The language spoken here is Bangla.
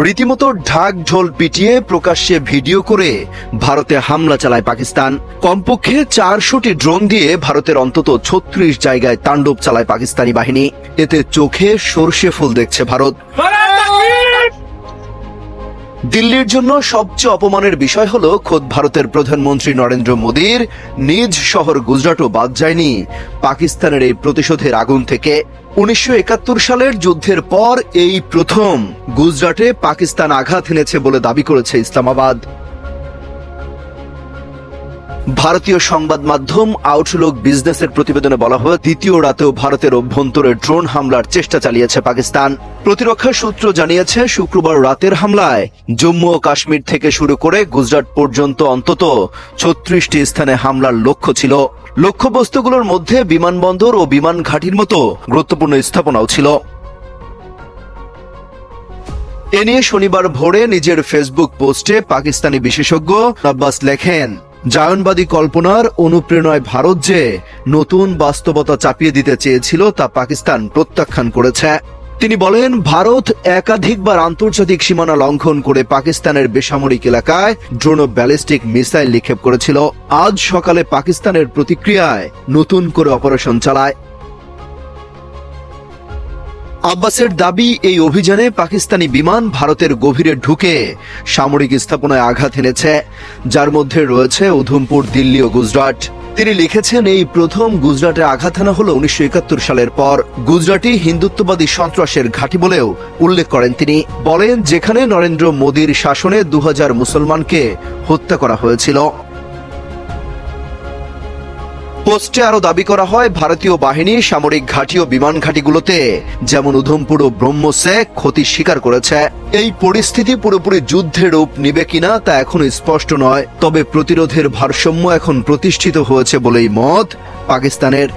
রীতিমতো ঢাক ঢোল পিটিয়ে প্রকাশ্যে ভিডিও করে ভারতে হামলা চালায় পাকিস্তান। কমপক্ষে 400টি ড্রোন দিয়ে ভারতের অন্তত 36 জায়গায় তাণ্ডব চালায় পাকিস্তানি বাহিনী। এতে চোখে সর্ষে ফুল দেখছে ভারত। দিল্লির জন্য সবচেয়ে অপমানের বিষয় হলো খোদ ভারতের প্রধানমন্ত্রী নরেন্দ্র মোদীর নিজ শহর গুজরাটও বাদ যায়নি পাকিস্তানের এই প্রতিশোধের আগুন থেকে। 1971 সালের যুদ্ধের পর এই প্রথম গুজরাটে পাকিস্তান আঘাত এনেছে বলে দাবি করেছে ইসলামাবাদ। ভারতীয় সংবাদ মাধ্যম আউটলুক বিজনেসের প্রতিবেদনে বলা হয়, দ্বিতীয় রাতেও ভারতের অভ্যন্তরে ড্রোন হামলার চেষ্টা চালিয়েছে পাকিস্তান। প্রতিরক্ষা সূত্র জানিয়েছে, শুক্রবার রাতের হামলায় জম্মু ও কাশ্মীর থেকে শুরু করে গুজরাট পর্যন্ত অন্তত 36টি স্থানে হামলার লক্ষ্য ছিল। লক্ষ্যবস্তুগুলোর মধ্যে বিমানবন্দর ও বিমান ঘাঁটির মতো গুরুত্বপূর্ণ স্থাপনাও ছিল। এ নিয়ে শনিবার ভোরে নিজের ফেসবুক পোস্টে পাকিস্তানি বিশেষজ্ঞ আব্বাস লেখেন, জায়নবাদী কল্পনার অনুপ্রেরণায় ভারত যে নতুন বাস্তবতা চাপিয়ে দিতে চেয়েছিল তা পাকিস্তান প্রত্যাখ্যান করেছে। তিনি বলেন, ভারত একাধিকবার আন্তর্জাতিক সীমানা লঙ্ঘন করে পাকিস্তানের বেসামরিক এলাকায় ড্রোন ও ব্যালিস্টিক মিসাইল নিক্ষেপ করেছিল। আজ সকালে পাকিস্তানের প্রতিক্রিয়ায় নতুন করে অপারেশন চালায়। আব্বাসের দাবি, এই অভিযানে পাকিস্তানি বিমান ভারতের গভীরে ঢুকে সামরিক স্থাপনায় আঘাত এনেছে, যার মধ্যে রয়েছে উধমপুর, দিল্লি ও গুজরাট। তিনি লিখেছেন, এই প্রথম গুজরাটে আঘাত আনা হলো 1971 সালের পর। গুজরাটি হিন্দুত্ববাদী সন্ত্রাসের ঘাঁটি বলেও উল্লেখ করেন তিনি। বলেন, যেখানে নরেন্দ্র মোদীর শাসনে 2000 মুসলমানকে হত্যা করা হয়েছিল। পোস্টে আরো দাবি করা হয়, ভারতীয় বাহিনী সামরিক ঘাঁটি ও বিমান ঘাঁটিগুলোতে যেমন উধমপুর ও ব্রহ্মসে ক্ষতি স্বীকার করেছে। এই পরিস্থিতি পুরোপুরি যুদ্ধের রূপ নিবে কিনা তা এখনো স্পষ্ট নয়, তবে প্রতিরোধের ভারসাম্য এখন প্রতিষ্ঠিত হয়েছে বলেই মত পাকিস্তানের।